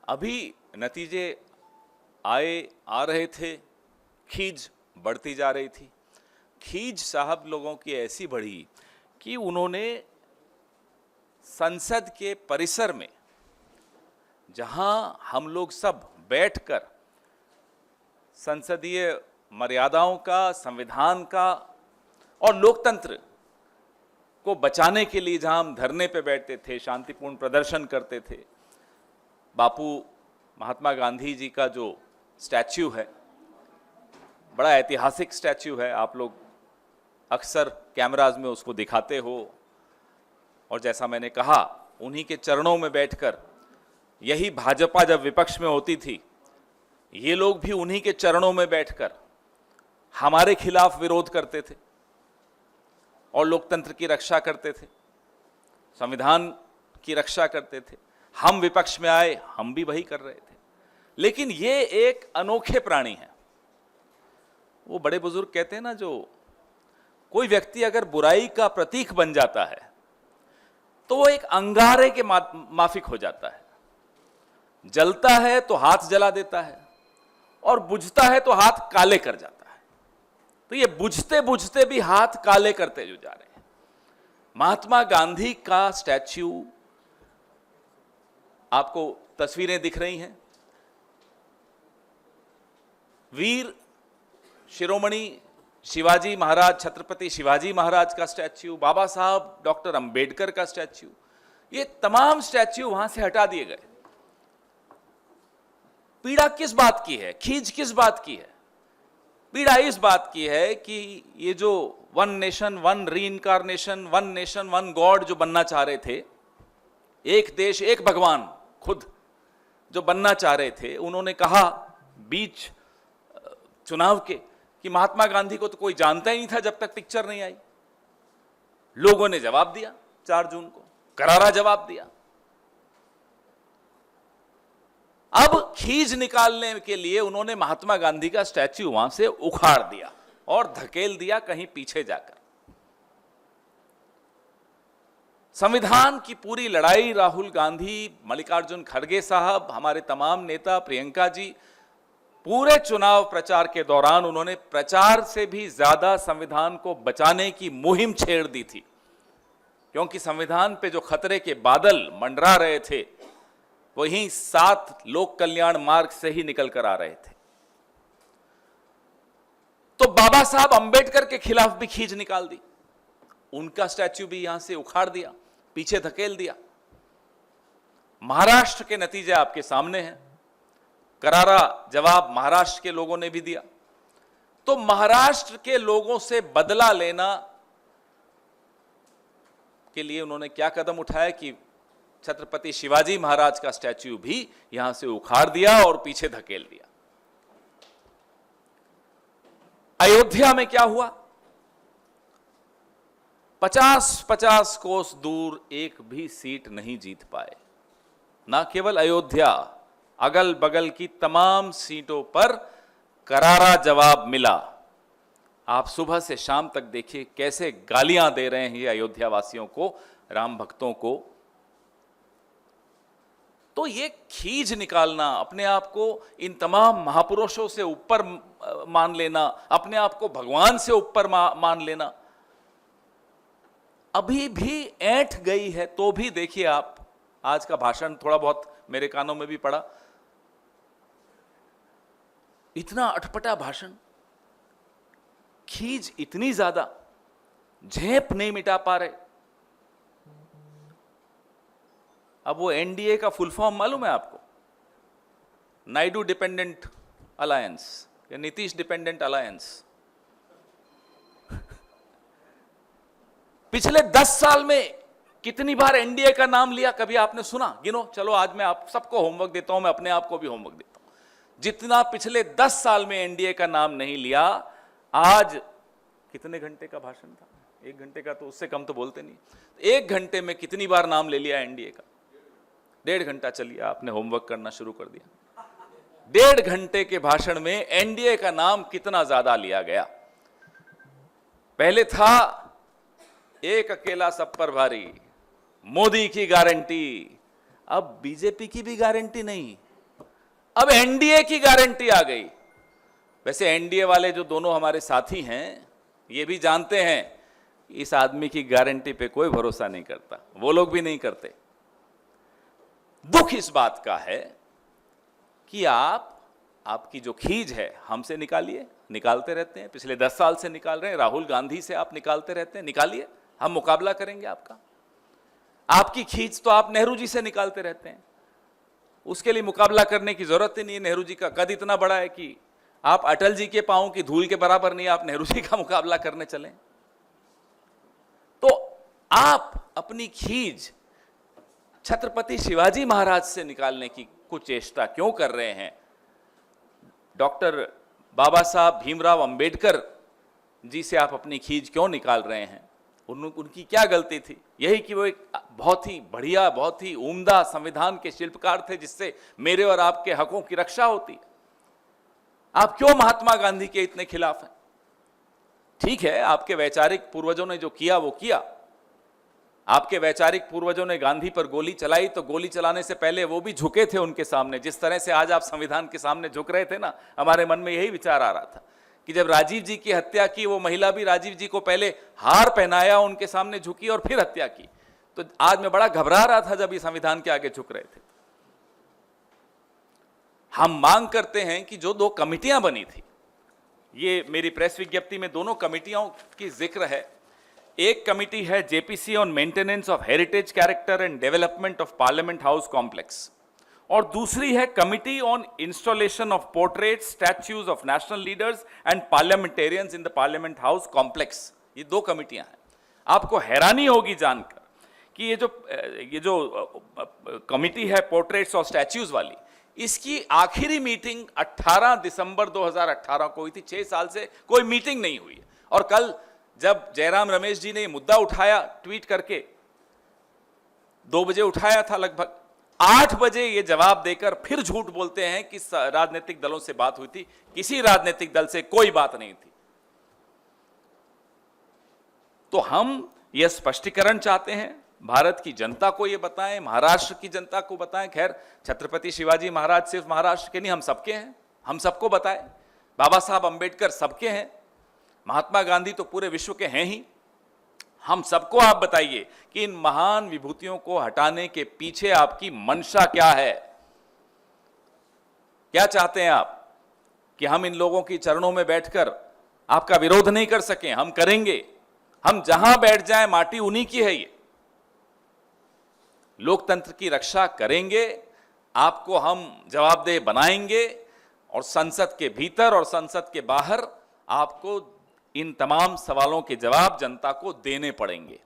अभी नतीजे आ रहे थे, खींच बढ़ती जा रही थी। खींच साहब लोगों की ऐसी बढ़ी कि उन्होंने संसद के परिसर में, जहां हम लोग सब बैठकर संसदीय मर्यादाओं का, संविधान का और लोकतंत्र को बचाने के लिए जहां हम धरने पे बैठते थे, शांतिपूर्ण प्रदर्शन करते थे, बापू महात्मा गांधी जी का जो स्टैच्यू है, बड़ा ऐतिहासिक स्टैच्यू है, आप लोग अक्सर कैमराज में उसको दिखाते हो। और जैसा मैंने कहा, उन्हीं के चरणों में बैठकर, यही भाजपा जब विपक्ष में होती थी, ये लोग भी उन्हीं के चरणों में बैठकर हमारे खिलाफ विरोध करते थे और लोकतंत्र की रक्षा करते थे, संविधान की रक्षा करते थे। हम विपक्ष में आए, हम भी वही कर रहे थे। लेकिन ये एक अनोखे प्राणी हैं। वो बड़े बुजुर्ग कहते हैं ना, जो कोई व्यक्ति अगर बुराई का प्रतीक बन जाता है तो वो एक अंगारे के माफिक हो जाता है। जलता है तो हाथ जला देता है और बुझता है तो हाथ काले कर जाता है। तो ये बुझते बुझते भी हाथ काले करते जो जा रहे हैं। महात्मा गांधी का स्टैच्यू, आपको तस्वीरें दिख रही हैं, वीर शिरोमणि शिवाजी महाराज, छत्रपति शिवाजी महाराज का स्टैच्यू, बाबा साहब डॉक्टर अंबेडकर का स्टैच्यू, ये तमाम स्टैच्यू वहां से हटा दिए गए। पीड़ा किस बात की है, खींच किस बात की है? पीड़ा इस बात की है कि ये जो one nation one reincarnation, one nation one God जो बनना चाह रहे थे, एक देश एक भगवान खुद जो बनना चाह रहे थे, उन्होंने कहा बीच चुनाव के कि महात्मा गांधी को तो कोई जानता ही नहीं था जब तक पिक्चर नहीं आई। लोगों ने जवाब दिया, 4 जून को करारा जवाब दिया। अब खींच निकालने के लिए उन्होंने महात्मा गांधी का स्टैच्यू वहां से उखाड़ दिया और धकेल दिया कहीं पीछे जाकर। संविधान की पूरी लड़ाई राहुल गांधी, मल्लिकार्जुन खड़गे साहब, हमारे तमाम नेता, प्रियंका जी, पूरे चुनाव प्रचार के दौरान उन्होंने प्रचार से भी ज्यादा संविधान को बचाने की मुहिम छेड़ दी थी, क्योंकि संविधान पे जो खतरे के बादल मंडरा रहे थे वही 7 लोक कल्याण मार्ग से ही निकल कर आ रहे थे। तो बाबा साहब अंबेडकर के खिलाफ भी खींच निकाल दी, उनका स्टैच्यू भी यहां से उखाड़ दिया, पीछे धकेल दिया। महाराष्ट्र के नतीजे आपके सामने हैं, करारा जवाब महाराष्ट्र के लोगों ने भी दिया। तो महाराष्ट्र के लोगों से बदला लेना के लिए उन्होंने क्या कदम उठाया कि छत्रपति शिवाजी महाराज का स्टैच्यू भी यहां से उखाड़ दिया और पीछे धकेल दिया। अयोध्या में क्या हुआ? 50-50 कोस दूर एक भी सीट नहीं जीत पाए। ना केवल अयोध्या, अगल बगल की तमाम सीटों पर करारा जवाब मिला। आप सुबह से शाम तक देखिए कैसे गालियां दे रहे हैं ये अयोध्या वासियों को, राम भक्तों को। तो ये खींच निकालना, अपने आप को इन तमाम महापुरुषों से ऊपर मान लेना, अपने आप को भगवान से ऊपर मान लेना, अभी भी ऐंठ गई है। तो भी देखिए, आप आज का भाषण थोड़ा बहुत मेरे कानों में भी पड़ा, इतना अटपटा भाषण, खींच इतनी ज्यादा, झेप नहीं मिटा पा रहे। अब वो एनडीए का फुल फॉर्म मालूम है आपको? नायडू डिपेंडेंट अलायंस या नीतीश डिपेंडेंट अलायंस। पिछले 10 साल में कितनी बार एनडीए का नाम लिया, कभी आपने सुना? गिनो। चलो आज मैं आप सबको होमवर्क देता हूं, मैं अपने आप को भी होमवर्क देता हूं। जितना पिछले 10 साल में एनडीए का नाम नहीं लिया, आज कितने घंटे का भाषण था? 1 घंटे का, तो उससे कम तो बोलते नहीं। 1 घंटे में कितनी बार नाम ले लिया एनडीए का? 1.5 घंटा। चलिए, आपने होमवर्क करना शुरू कर दिया। 1.5 घंटे के भाषण में एनडीए का नाम कितना ज्यादा लिया गया। पहले था एक अकेला सब पर भारी, मोदी की गारंटी। अब बीजेपी की भी गारंटी नहीं, अब एनडीए की गारंटी आ गई। वैसे एनडीए वाले जो दोनों हमारे साथी हैं, ये भी जानते हैं इस आदमी की गारंटी पे कोई भरोसा नहीं करता, वो लोग भी नहीं करते। दुख इस बात का है कि आपकी जो खींच है हमसे निकालिए, निकालते रहते हैं, पिछले 10 साल से निकाल रहे हैं, राहुल गांधी से आप निकालते रहते हैं, निकालिए, हम मुकाबला करेंगे आपका। आपकी खींच तो आप नेहरू जी से निकालते रहते हैं, उसके लिए मुकाबला करने की जरूरत ही नहीं है। नेहरू जी का कद इतना बड़ा है कि आप अटल जी के पांव की धूल के बराबर नहीं, आप नेहरू जी का मुकाबला करने चले। तो आप अपनी खींच छत्रपति शिवाजी महाराज से निकालने की कुछ चेष्टा क्यों कर रहे हैं? डॉक्टर बाबा साहब भीमराव अंबेडकर जी से आप अपनी खींच क्यों निकाल रहे हैं? उनकी क्या गलती थी? यही कि वो एक बहुत ही बढ़िया, बहुत ही उम्दा संविधान के शिल्पकार थे, जिससे मेरे और आपके हकों की रक्षा होती। आप क्यों महात्मा गांधी के इतने खिलाफ हैं? ठीक है, आपके वैचारिक पूर्वजों ने जो किया वो किया। आपके वैचारिक पूर्वजों ने गांधी पर गोली चलाई, तो गोली चलाने से पहले वो भी झुके थे उनके सामने। जिस तरह से आज आप संविधान के सामने झुक रहे थे ना, हमारे मन में यही विचार आ रहा था कि जब राजीव जी की हत्या की, वो महिला भी राजीव जी को पहले हार पहनाया, उनके सामने झुकी और फिर हत्या की। तो आज मैं बड़ा घबरा रहा था जब ये संविधान के आगे झुक रहे थे। हम मांग करते हैं कि जो 2 कमिटियां बनी थी, ये मेरी प्रेस विज्ञप्ति में दोनों कमिटियों की जिक्र है। एक कमिटी है JPC on maintenance of heritage character and development of parliament house complex, और दूसरी है committee on installation of portrait statues of national leaders and parliamentarians in the parliament house complex. ये 2 कमिटियां हैं। आपको हैरानी होगी जानकर कि ये जो कमिटी है पोर्ट्रेट्स और स्टैच्यूज वाली, इसकी आखिरी मीटिंग 18 दिसंबर 2018 को हुई थी। 6 साल से कोई मीटिंग नहीं हुई। और कल जब जयराम रमेश जी ने ये मुद्दा उठाया ट्वीट करके, 2 बजे उठाया था, लगभग 8 बजे ये जवाब देकर फिर झूठ बोलते हैं कि राजनीतिक दलों से बात हुई थी। किसी राजनीतिक दल से कोई बात नहीं थी। तो हम यह स्पष्टीकरण चाहते हैं, भारत की जनता को यह बताएं, महाराष्ट्र की जनता को बताएं। खैर, छत्रपति शिवाजी महाराज सिर्फ महाराष्ट्र के नहीं, हम सबके हैं, हम सबको बताएं। बाबा साहब अंबेडकर सबके हैं, महात्मा गांधी तो पूरे विश्व के हैं ही। हम सबको आप बताइए कि इन महान विभूतियों को हटाने के पीछे आपकी मंशा क्या है? क्या चाहते हैं आप? कि हम इन लोगों की चरणों में बैठकर आपका विरोध नहीं कर सकें? हम करेंगे। हम जहां बैठ जाएं, माटी उन्हीं की है। ये लोकतंत्र की रक्षा करेंगे, आपको हम जवाबदेह बनाएंगे, और संसद के भीतर और संसद के बाहर आपको इन तमाम सवालों के जवाब जनता को देने पड़ेंगे।